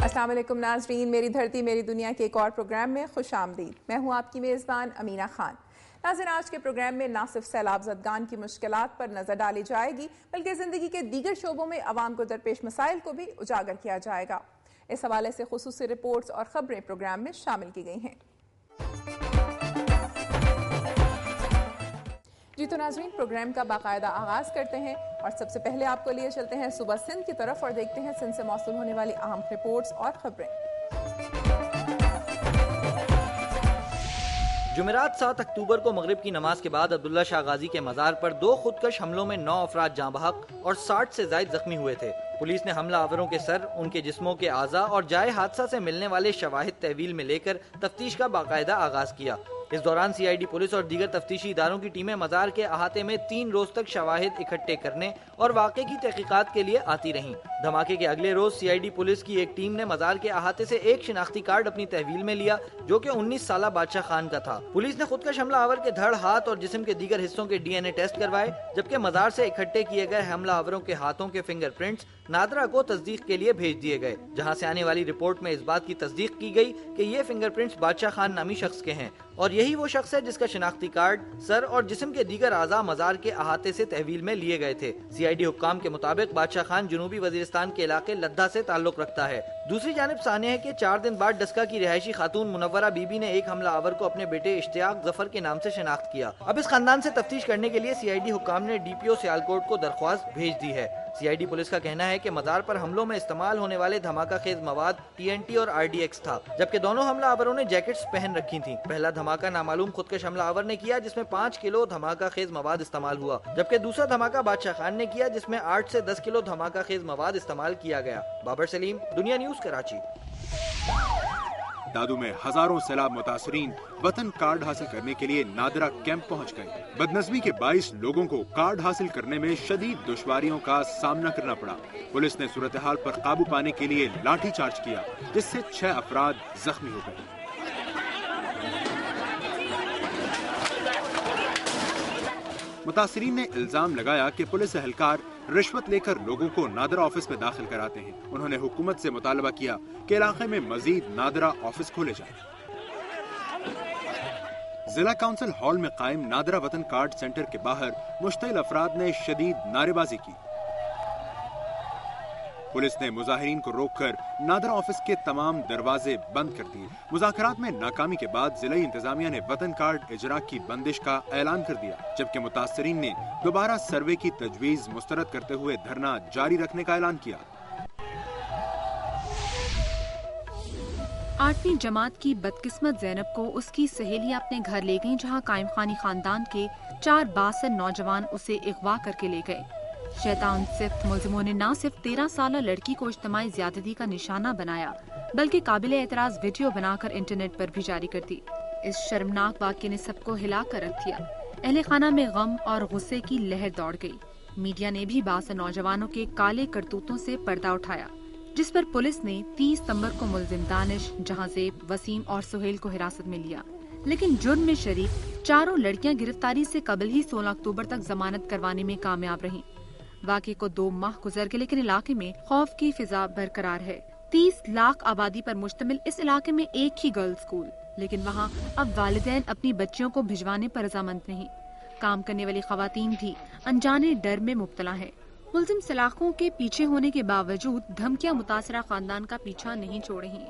अस्सलाम वालेकुम नाज़रीन, मेरी धरती मेरी दुनिया के एक और प्रोग्राम में खुश आमदीद। मैं हूँ आपकी मेज़बान अमीना खान। नाज़रीन, आज के प्रोग्राम में ना सिर्फ सैलाब ज़दगान की मुश्किलात पर नज़र डाली जाएगी, बल्कि ज़िंदगी के दीगर शोबों में अवाम को दरपेश मसाइल को भी उजागर किया जाएगा। इस हवाले से खुसूसी रिपोर्ट्स और ख़बरें प्रोग्राम में शामिल की गई हैं। जी तो नाज़रीन, प्रोग्राम का बाकायदा आगाज़ करते हैं और सबसे पहले आपको लिए चलते हैं सुबह सिंध की तरफ और देखते हैं सिंध से मौसूल होने वाली अहम रिपोर्ट्स और खबरें। जुमेरात 7 अक्टूबर को मगरिब की नमाज के बाद अब्दुल्ला शाह गाजी के मज़ार पर 2 खुदकश हमलों में 9 अफराद जाँ बहक और 60 से ज़ायद जख्मी हुए थे। पुलिस ने हमला आवरों के सर, उनके जिस्मों के आज़ा और जाए हादसा से मिलने वाले शवाहिद तहवील में लेकर तफ्तीश का बाकायदा आगाज़ किया। इस दौरान CID पुलिस और दीगर तफ्तीशी इदारों की टीमें मज़ार के अहाते में 3 रोज तक शवाहिद इकट्ठे करने और वाक़े की तहकीकात के लिए आती रहीं। धमाके के अगले रोज CID पुलिस की एक टीम ने मज़ार के अहाते से एक शिनाख्ती कार्ड अपनी तहवील में लिया, जो कि 19 साला बादशाह खान का था। पुलिस ने खुदकश हमला आवर के धड़, हाथ और जिस्म के दीगर हिस्सों के DNA टेस्ट करवाए, जबकि मज़ार से इकट्ठे किए गए हमला आवरों के हाथों के फिंगरप्रिंट्स नादरा को तस्दीक के लिए भेज दिए गए, जहां से आने वाली रिपोर्ट में इस बात की तस्दीक की गई कि ये फिंगरप्रिंट्स बादशाह खान नामी शख्स के हैं और यही वो शख्स है जिसका शिनाख्ती कार्ड, सर और जिस्म के दीगर आज़ा मज़ार के अहाते से तहवील में लिए गए थे। CID हुक्काम के मुताबिक बादशाह खान जनूबी वजीरिस्तान के इलाके लद्दा से ताल्लुक रखता है। दूसरी जानिब सानिया है कि 4 दिन बाद डस्का की रिहायशी खातून मुनव्वरा बीबी ने एक हमला आवर को अपने बेटे इश्तियाक जफर के नाम से शिनाख्त किया। अब इस खानदान से तफ्तीश करने के लिए CID हुक्काम ने DPO सियालकोट को दरख्वास्त भेज दी है। CID पुलिस का कहना है कि मज़ार पर हमलों में इस्तेमाल होने वाले धमाका खेज मवाद TNT और RDX था, जबकि दोनों हमला आवरों ने जैकेट्स पहन रखी थी। पहला धमाका नामालूम खुदकश हमला आवर ने किया, जिसमें 5 किलो धमाका खेज मवाद इस्तेमाल हुआ, जबकि दूसरा धमाका बादशाह खान ने किया, जिसमें 8 से 10 किलो धमाका खेज मवाद इस्तेमाल किया गया। बाबर सलीम, दुनिया न्यूज़, कराची। दादू में हजारों सैलाब मुतासरीन वतन कार्ड हासिल करने के लिए नादरा कैंप पहुंच गए। बदनज़मी के 22 लोगों को कार्ड हासिल करने में शदीद दुश्वारियों का सामना करना पड़ा। पुलिस ने सूरत हाल पर काबू पाने के लिए लाठी चार्ज किया, जिससे 6 अफराद जख्मी हो गए। मुतासरीन ने इल्जाम लगाया कि पुलिस एहलकार रिश्वत लेकर लोगों को नादरा ऑफिस में दाखिल कराते हैं। उन्होंने हुकूमत से मुतालबा किया कि इलाके में मजीद नादरा ऑफिस खोले जाए। जिला काउंसिल हॉल में कायम नादरा वतन कार्ड सेंटर के बाहर मुश्तिल अफराद ने शदीद नारेबाजी की। पुलिस ने मुजाहिरीन को रोककर नादरा ऑफिस के तमाम दरवाजे बंद कर दिए। मुज़ाकरात में नाकामी के बाद जिला इंतजामिया ने वतन कार्ड इजरा की बंदिश का ऐलान कर दिया, जबकि मुतासरीन ने दोबारा सर्वे की तजवीज मुस्तरद करते हुए धरना जारी रखने का ऐलान किया। 8वीं जमात की बदकिस्मत ज़ैनब को उसकी सहेलियां अपने घर ले गईं, जहां कायम खानी खानदान के 4 बासर नौजवान उसे अगवा करके ले गए। शैतान सिफ्त मुल्जिमों ने न सिर्फ 13 साला लड़की को इज्तिमाई ज्यादती का निशाना बनाया, बल्कि काबिल एतराज वीडियो बनाकर इंटरनेट पर भी जारी कर दी। इस शर्मनाक वाक़ये ने सबको हिला कर रख दिया। अहले खाना में गम और गुस्से की लहर दौड़ गई। मीडिया ने भी बासर नौजवानों के काले करतूतों से पर्दा उठाया, जिस पर पुलिस ने 30 सितंबर को मुल्जिम दानिश, जहांजेब, वसीम और सुहेल को हिरासत में लिया, लेकिन जुर्म में शरीक चारों लड़कियां गिरफ्तारी से कबल ही 16 अक्टूबर तक जमानत करवाने में कामयाब रहीं। वाक़े को 2 माह गुजर गए, लेकिन इलाके में खौफ की फिजा बरकरार है। 30 लाख आबादी पर मुश्तमिल इस इलाके में एक ही गर्ल्स स्कूल, लेकिन वहाँ अब वालिदैन अपनी बच्चियों को भिजवाने पर रजामंद नहीं। काम करने वाली खवातीन भी अनजाने डर में मुब्तला है। मुल्जिम सलाखों के पीछे होने के बावजूद धमकियां मुतासरा खानदान का पीछा नहीं छोड़ रही।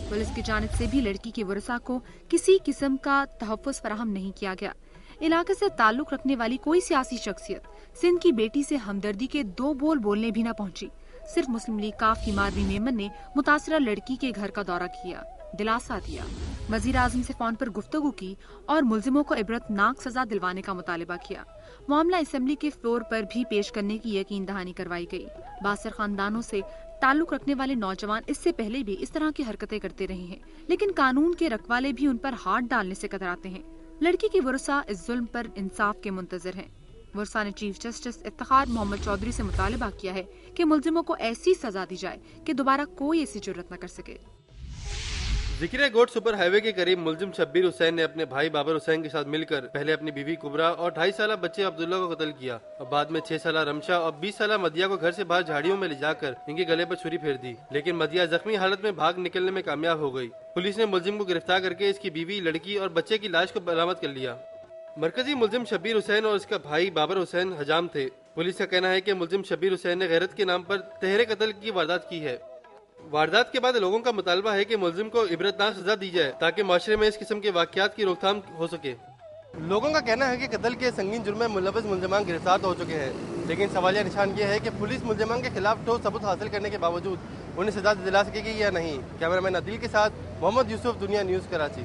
पुलिस की जानिब से भी लड़की के वरसा को किसी किस्म का तहफ़्फ़ुज़ फराहम नहीं किया गया। इलाके से ताल्लुक रखने वाली कोई सियासी शख्सियत सिंध की बेटी से हमदर्दी के 2 बोल बोलने भी न पहुंची। सिर्फ मुस्लिम लीग काफ की मारवी मेमन ने मुतासरा लड़की के घर का दौरा किया, दिलासा दिया, वजीर आजम से फोन पर गुफ्तगू की और मुल्जिमों को इबरतनाक सजा दिलवाने का मुतालिबा किया। मामला असेंबली के फ्लोर पर भी पेश करने की यकीन दहानी करवाई गई। बासर खानदानों से ताल्लुक रखने वाले नौजवान इससे पहले भी इस तरह की हरकतें करते रहे हैं, लेकिन कानून के रखवाले भी उन पर हाथ डालने से कतराते हैं। लड़की की वरसा इस जुल्म पर इंसाफ के मुंतजर हैं। वरसा ने चीफ जस्टिस इफ्तिखार मोहम्मद चौधरी से मुतालिबा किया है कि मुल्जिमों को ऐसी सजा दी जाए कि दोबारा कोई ऐसी जुर्रत न कर सके। ذکر گوٹ سپر ہائی وے کے قریب ملزم شبیر حسین نے اپنے بھائی بابر حسین کے ساتھ مل کر پہلے اپنی بیوی کبرا اور 2.5 سالہ بچے عبداللہ کو قتل کیا اور بعد میں 6 سالہ رمشا اور 20 سالہ مدیہ کو گھر سے باہر جھاڑیوں میں لے جا کر ان کے گلے پر چھری پھیر دی، لیکن مدیہ زخمی حالت میں بھاگ نکلنے میں کامیاب ہو گئی۔ پولیس نے ملزم کو گرفتار کر کے اس کی بیوی، لڑکی اور بچے کی لاش کو برآمد کر لیا۔ مرکزی ملزم شبیر حسین اور اس کا بھائی بابر حسین حجام تھے۔ پولیس کا کہنا ہے کہ ملزم شبیر حسین نے غیرت کے نام پر تہرے قتل کی واردات کی ہے۔ واردات کے بعد لوگوں کا مطالبہ ہے کہ ملزم کو عبرتناک سزا دی جائے تاکہ معاشرے میں اس قسم کے واقعات کی روک تھام ہو سکے۔ لوگوں کا کہنا ہے کہ قتل کے سنگین جرم میں ملوث ملزمان گرفتار ہو چکے ہیں، لیکن سوالیہ نشان یہ ہے کہ پولیس ملزمان کے خلاف ٹھوس ثبوت حاصل کرنے کے باوجود انہیں سزا دلا سکے گی یا نہیں۔ کیمرہ مین عدیل کے ساتھ محمد یوسف، دنیا news, Karachi.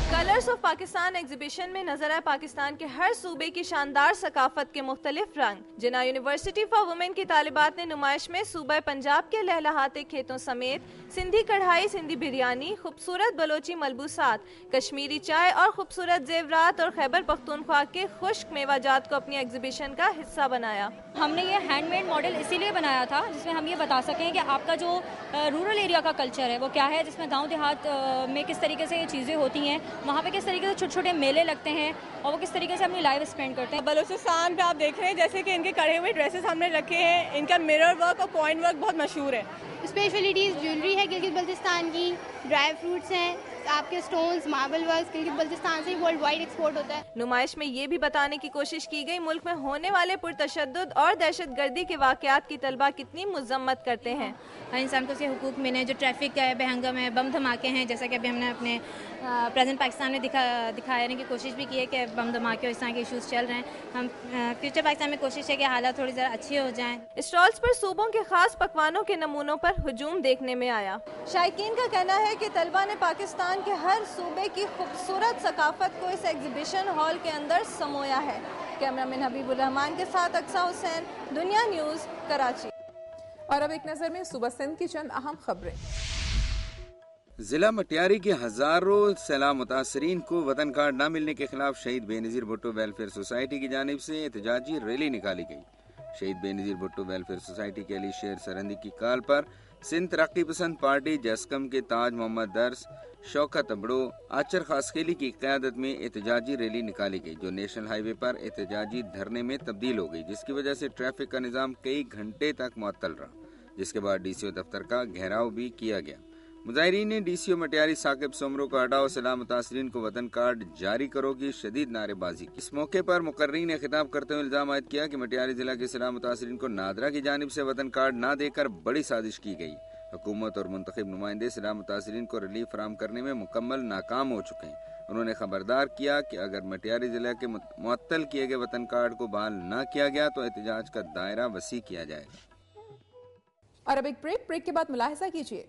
Colours of Pakistan exhibition میں نظر آئے پاکستان کے ہر صوبے کی شاندار ثقافت کے مختلف رنگ۔ جناح یونیورسٹی فار وومن کی طالبات نے نمائش میں صوبہ پنجاب کے لہلہاتے کھیتوں سمیت سندھی کڑھائی، سندھی بریانی، خوبصورت بلوچی ملبوسات، کشمیری چائے اور خوبصورت زیورات اور خیبر پختونخوا کے خشک میوہ جات کو اپنی ایگزیبیشن کا حصہ بنایا۔ ہم نے یہ ہینڈ میڈ ماڈل اسی لیے بنایا تھا جس میں ہم یہ بتا سکیں کہ آپ کا جو رورل ایریا کا کلچر ہے وہ کیا ہے، جس میں گاؤں دیہات میں کس طریقے سے یہ چیزیں ہوتی ہیں، وہاں پہ کس طریقے سے چھوٹے چھوٹے میلے لگتے ہیں اور وہ کس طریقے سے اپنی لائف اسپینڈ کرتے ہیں۔ بلوچستان پہ آپ دیکھ رہے ہیں جیسے کہ ان کے کڑے ہوئے ڈریسز ہم نے رکھے ہیں، ان کا مرر ورک اور پوائنٹ ورک بہت مشہور ہے۔ اسپیشلٹیز جیولری ہے گلگت بلتستان کی، ڈرائی فروٹس ہیں، آپ کے stones, marble works Gilgit Baltistan سے ورلڈ وائڈ ایکسپورٹ ہوتا ہے۔ نمائش میں یہ بھی بتانے کی کوشش کی گئی ملک میں ہونے والے پرتشدد اور دہشت گردی کے واقعات کی طلبہ کتنی مذمت کرتے ہیں۔ ہر انسان کو اس کے حقوق ملے، جو ٹریفک کا ہے، بہنگم ہے، بم دھماکے ہیں، جیسا کہ ابھی ہم نے اپنے پریزنٹ پاکستان میں دکھانے کی کوشش بھی کی ہے کہ بم دھماکے اور اس طرح کے ایشوز چل رہے ہیں۔ ہم فیوچر پاکستان میں کوشش ہے کہ حالات تھوڑی ذرا اچھی ہو جائیں۔ اسٹالز پر صوبوں کے خاص پکوانوں کے نمونوں پر ہجوم دیکھنے میں آیا۔ شائقین کا کہنا ہے کہ طلبہ نے پاکستان کے ہر صوبے کی خوبصورت ثقافت کو اس ایگزیبیشن ہال کے اندر سمویا ہے۔ کیمرہ مین حبیب الرحمان کے ساتھ اقصیٰ حسین، دنیا نیوز، کراچی۔ اور اب ایک نظر میں صوبہ سندھ کی چند اہم خبریں۔ ضلع مٹیاری کے ہزاروں سیلاب متاثرین کو وطن کارڈ نہ ملنے کے خلاف شہید بے نظیر بھٹو ویلفیئر سوسائٹی کی جانب سے احتجاجی ریلی نکالی گئی۔ شہید بے نظیر بھٹو ویلفیئر سوسائٹی کے علی شیر سرہندی کی کال پر سندھ ترقی پسند پارٹی جیسکم کے تاج محمد درس، شوکت ابڑو، آچر خاسکیلی کی قیادت میں احتجاجی ریلی نکالی گئی جو نیشنل ہائی وے پر احتجاجی دھرنے میں تبدیل ہو گئی، جس کی وجہ سے ٹریفک کا نظام کئی گھنٹے تک معطل رہا، جس کے بعد ڈی سی او دفتر کا گھیراؤ بھی کیا گیا۔ مظاہرین نے ڈی سی او مٹیاری ثاقب سومرو کو ہٹاؤ، سیلاب متاثرین کو وطن کارڈ جاری کرو کی شدید نعرے بازی کی۔ اس موقع پر مقررین نے خطاب کرتے ہوئے الزام عائد کیا کہ مٹیاری ضلع کے سیلاب متاثرین کو نادرا کی جانب سے وطن کارڈ نہ دے کر بڑی سازش کی گئی۔ حکومت اور منتخب نمائندے سیلاب متاثرین کو ریلیف فراہم کرنے میں مکمل ناکام ہو چکے ہیں۔ انہوں نے خبردار کیا کہ اگر مٹیاری ضلع کے معطل کیے گئے وطن کارڈ کو بحال نہ کیا گیا تو احتجاج کا دائرہ وسیع کیا جائے گا۔ اور اب ایک بریک کے بعد ملاحظہ کیجیے۔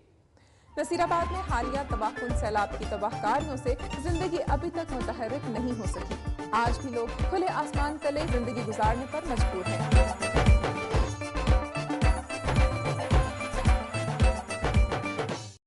نصیر آباد میں حالیہ تباہ کن سیلاب کی تباہ کاریوں سے زندگی ابھی تک متحرک نہیں ہو سکی۔ آج بھی لوگ کھلے آسمان تلے زندگی گزارنے پر مجبور ہیں۔